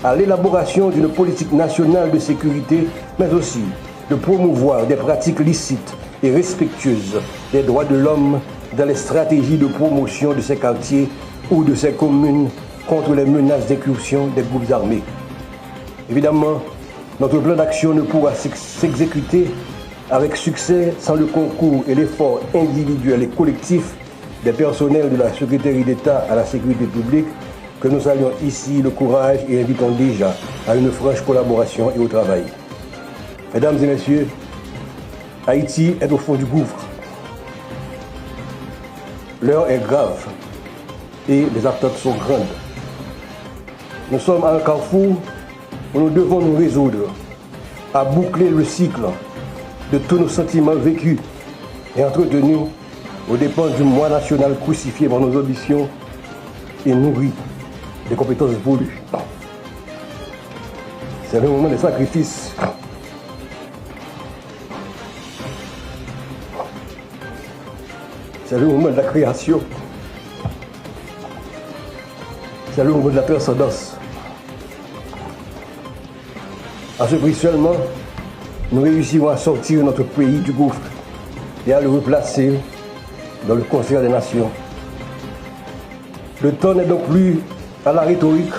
à l'élaboration d'une politique nationale de sécurité, mais aussi de promouvoir des pratiques licites et respectueuses des droits de l'homme dans les stratégies de promotion de ces quartiers ou de ces communes contre les menaces d'incursion des groupes armés. Évidemment, notre plan d'action ne pourra s'exécuter avec succès sans le concours et l'effort individuel et collectif des personnels de la Secrétariat d'État à la sécurité publique, que nous saluons ici le courage et invitons déjà à une franche collaboration et au travail. Mesdames et messieurs, Haïti est au fond du gouffre. L'heure est grave et les attentes sont grandes. Nous sommes à un carrefour où nous devons nous résoudre à boucler le cycle de tous nos sentiments vécus et entretenus aux dépens du moi national crucifié par nos ambitions et nourri des compétences voulues. C'est le moment des sacrifices. C'est le moment de la création. C'est le moment de la transcendance. À ce prix seulement, nous réussirons à sortir notre pays du gouffre et à le replacer dans le concert des nations. Le temps n'est donc plus à la rhétorique,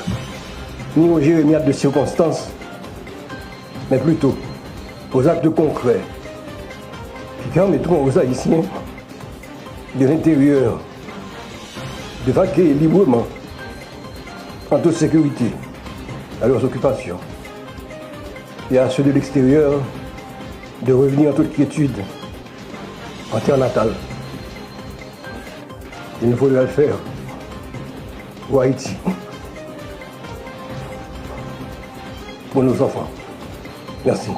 ni aux jérémiades de circonstances, mais plutôt aux actes concrets qui permettront aux Haïtiens de l'intérieur de vaquer librement en toute sécurité à leurs occupations et à ceux de l'extérieur de revenir en toute quiétude en terre natale. Il nous faudra le faire pour Haïti, pour nos enfants. Merci.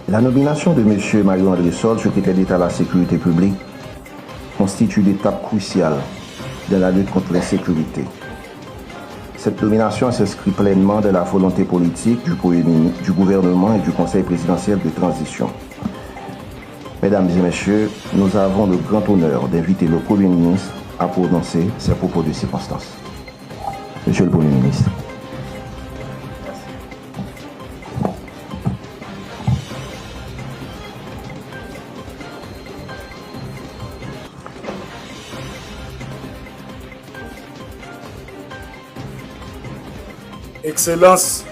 La nomination de M. Mario-André Sol, secrétaire d'État à la sécurité publique, constitue l'étape cruciale de la lutte contre l'insécurité. Cette nomination s'inscrit pleinement dans la volonté politique du gouvernement et du Conseil présidentiel de transition. Mesdames et messieurs, nous avons le grand honneur d'inviter le Premier ministre à prononcer ses propos de circonstance. Monsieur le Premier ministre. Excellence,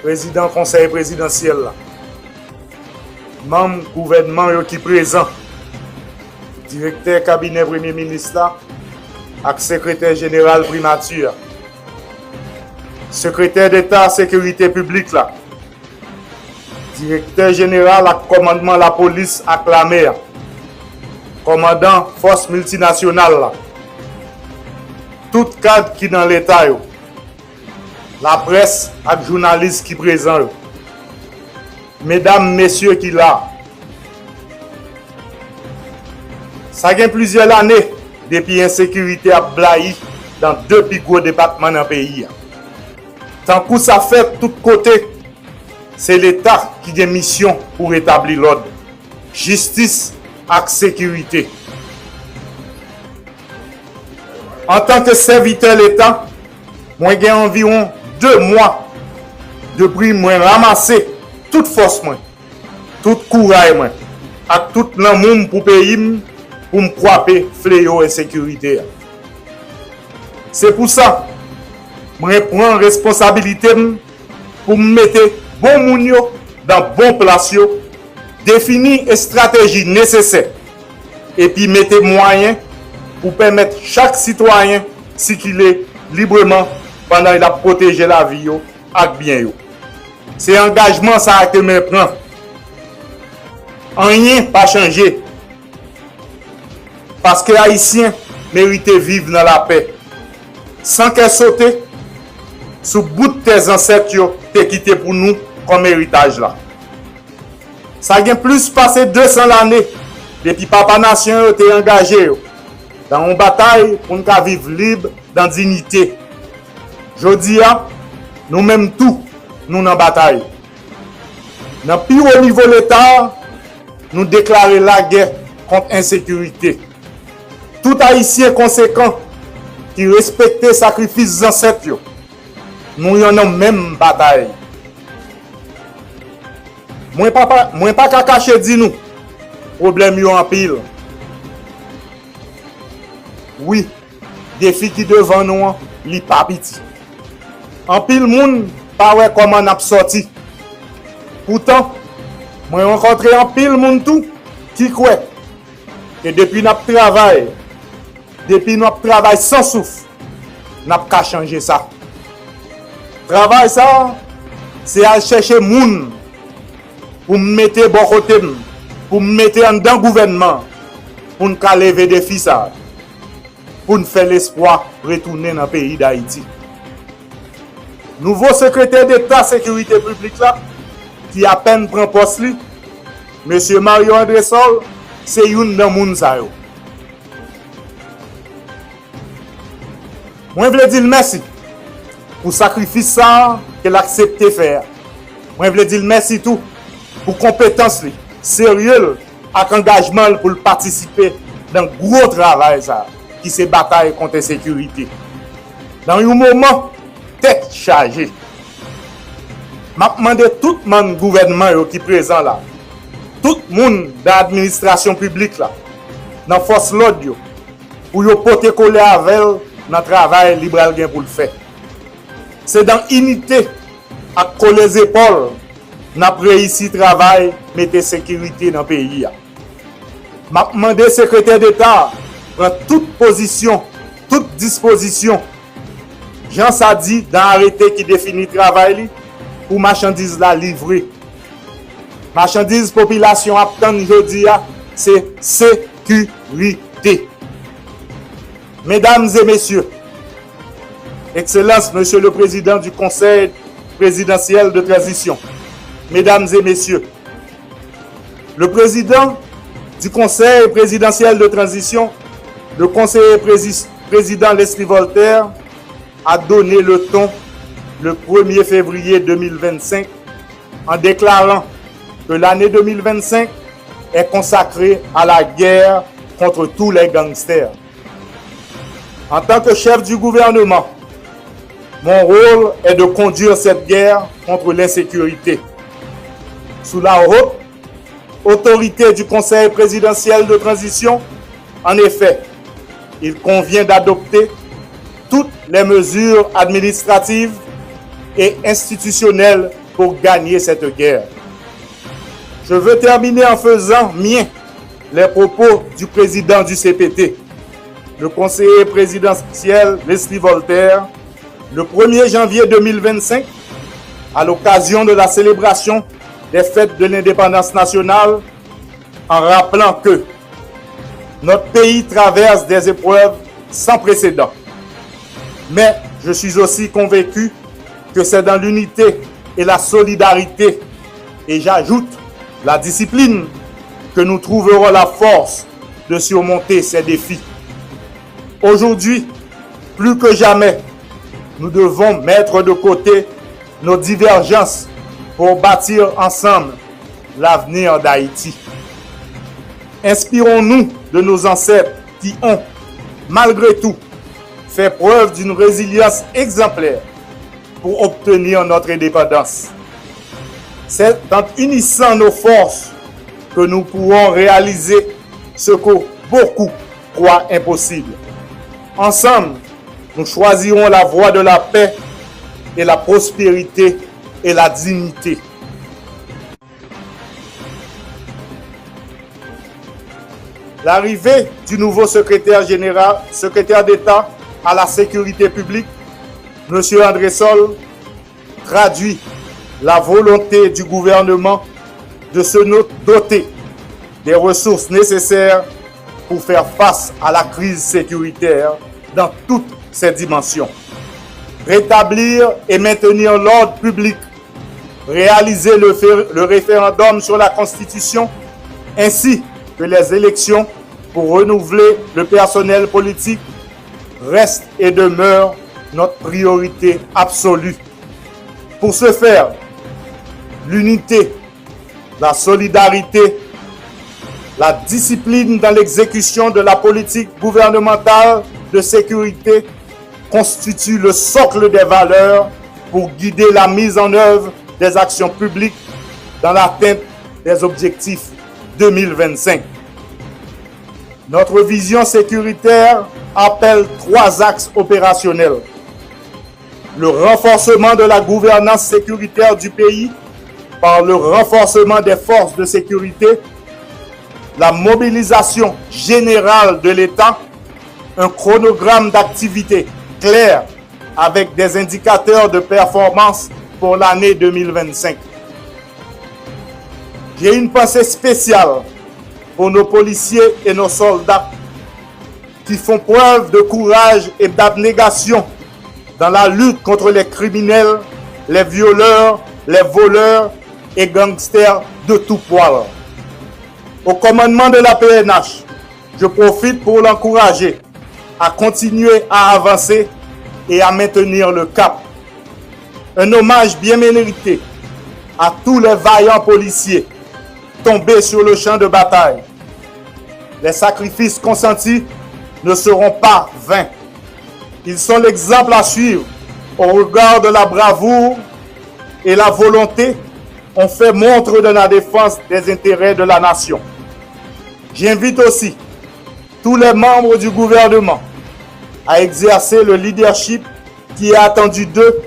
président conseil présidentiel, membre gouvernement qui présent, directeur cabinet premier ministre et secrétaire général primature, secrétaire d'État sécurité publique là, directeur général et commandement la police et la mer, commandant force multinationale là, tout cadre qui dans l'État, la presse et les journalistes qui présents, mesdames, messieurs qui là, ça fait plusieurs années depuis l'insécurité a blahi dans deux plus gros départements dans le pays. Tant que ça fait de tous côtés, c'est l'État qui a une mission pour rétablir l'ordre, justice et sécurité. En tant que serviteur de l'État, moi j'ai environ 2 mois depuis moi ramasser toute force, tout courage, et tout l'amour pour le pays, pour me croiser fléau et sécurité. C'est pour ça que je prends responsabilité pour me mettre bon moun dans bon place, définir une stratégie nécessaire et puis mettre moyens pour permettre chaque citoyen de circuler librement pendant qu'il a protégé la vie et bien. C'est engagement ça que je prends. Rien pas changé. Parce que les Haïtiens méritent de vivre dans la paix. Sans qu'elle saute sous bout de tes ancêtres qui quitté pour nous comme héritage là. Ça a plus passé 200 années depuis Papa Nation était engagé dans une bataille pour nous vivre libre dans dignité. Jodi a, nous-mêmes tout, nous en bataille. Dans le plus haut niveau de l'État, nous déclarons la guerre contre l'insécurité. Tout haïtien conséquent qui respecte les sacrifices des ancêtres, nous y en avons même bataille. Moi pas qu'à cacher dit nous, problème yo en pile. Oui, défi qui devant nous, li pas petit. En pile moun pas ouais comment on a sorti. Pourtant, moi rencontré en pile moun tout qui croit que depuis notre travail sans souffle, n'a pas changer ça. Travail ça, c'est à chercher moun pour me mettre bon côté, pour me mettre en dans gouvernement, pour nous lever des défis ça, pour nous faire l'espoir retourner dans le pays d'Haïti. Nouveau secrétaire d'État sécurité publique là, qui à peine prend poste li, Monsieur Mario André Sol, c'est une dans moun sa yo. Moi, je veux dire merci pour le sacrifice ça qu'elle a accepté faire. Moi, je veux dire merci tout pour compétence, sérieux et engagement pour participer dans le gros travail ça, qui se bataille contre la sécurité. Dans un moment, tête chargée. Je demande tout le monde gouvernement qui est présent là, tout le monde de l'administration publique là, dans la force l'autre, pour y porter coller avec elle dans le travail libéral pour le faire. C'est dans l'unité, à coller les épaules, nous avons réussi le travail, mettre la sécurité dans le pays. Je demande au secrétaire d'État de prendre toute position, toute disposition. Jean ça dit dans l'arrêté qui définit le travail pour marchandises la livrer. Marchandises population attend aujourd'hui, c'est sécurité. Mesdames et messieurs, Excellence, Monsieur le Président du Conseil présidentiel de transition, Mesdames et messieurs, le Président du Conseil présidentiel de transition, le conseiller président Leslie Voltaire, a donné le ton le 1er février 2025 en déclarant que l'année 2025 est consacrée à la guerre contre tous les gangsters. En tant que chef du gouvernement, mon rôle est de conduire cette guerre contre l'insécurité. Sous la haute autorité du Conseil présidentiel de transition, en effet, il convient d'adopter toutes les mesures administratives et institutionnelles pour gagner cette guerre. Je veux terminer en faisant mien les propos du président du CPT, le conseiller présidentiel Leslie Voltaire, le 1er janvier 2025, à l'occasion de la célébration des fêtes de l'indépendance nationale, en rappelant que notre pays traverse des épreuves sans précédent. Mais je suis aussi convaincu que c'est dans l'unité et la solidarité, et j'ajoute la discipline, que nous trouverons la force de surmonter ces défis. Aujourd'hui, plus que jamais, nous devons mettre de côté nos divergences pour bâtir ensemble l'avenir d'Haïti. Inspirons-nous de nos ancêtres qui ont, malgré tout, fait preuve d'une résilience exemplaire pour obtenir notre indépendance. C'est en unissant nos forces que nous pourrons réaliser ce que beaucoup croient impossible. Ensemble, nous choisirons la voie de la paix et la prospérité et la dignité. L'arrivée du nouveau secrétaire d'État à la sécurité publique, M. André Sol, traduit la volonté du gouvernement de se doter des ressources nécessaires pour faire face à la crise sécuritaire dans toutes ses dimensions. Rétablir et maintenir l'ordre public, réaliser le référendum sur la Constitution, ainsi que les élections pour renouveler le personnel politique restent et demeurent notre priorité absolue. Pour ce faire, l'unité, la solidarité, la discipline dans l'exécution de la politique gouvernementale de sécurité constituent le socle des valeurs pour guider la mise en œuvre des actions publiques dans l'atteinte des objectifs 2025. Notre vision sécuritaire appelle 3 axes opérationnels. Le renforcement de la gouvernance sécuritaire du pays par le renforcement des forces de sécurité, la mobilisation générale de l'État, un chronogramme d'activité clair avec des indicateurs de performance pour l'année 2025. J'ai une pensée spéciale pour nos policiers et nos soldats qui font preuve de courage et d'abnégation dans la lutte contre les criminels, les violeurs, les voleurs et gangsters de tout poil. Au commandement de la PNH, je profite pour l'encourager à continuer à avancer et à maintenir le cap. Un hommage bien mérité à tous les vaillants policiers tombés sur le champ de bataille. Les sacrifices consentis ne seront pas vains. Ils sont l'exemple à suivre au regard de la bravoure et la volonté ont fait montre de la défense des intérêts de la nation. J'invite aussi tous les membres du gouvernement à exercer le leadership qui est attendu d'eux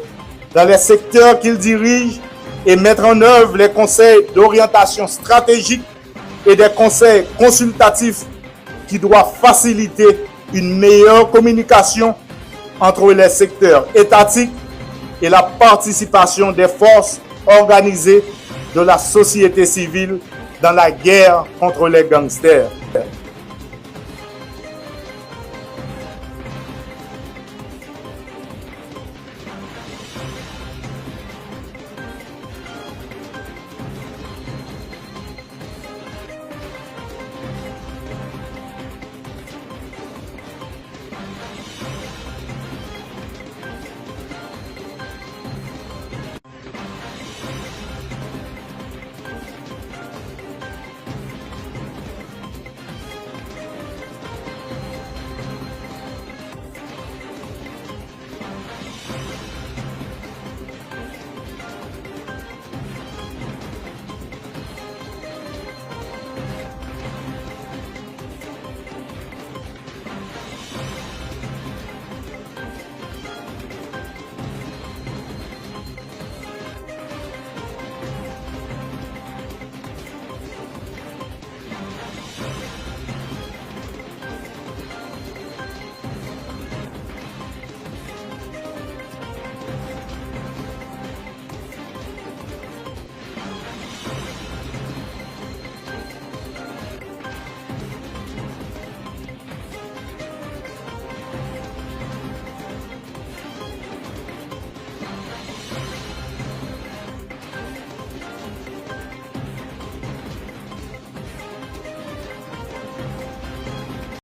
dans les secteurs qu'ils dirigent et mettre en œuvre les conseils d'orientation stratégique et des conseils consultatifs qui doivent faciliter une meilleure communication entre les secteurs étatiques et la participation des forces organisées de la société civile dans la guerre contre les gangsters.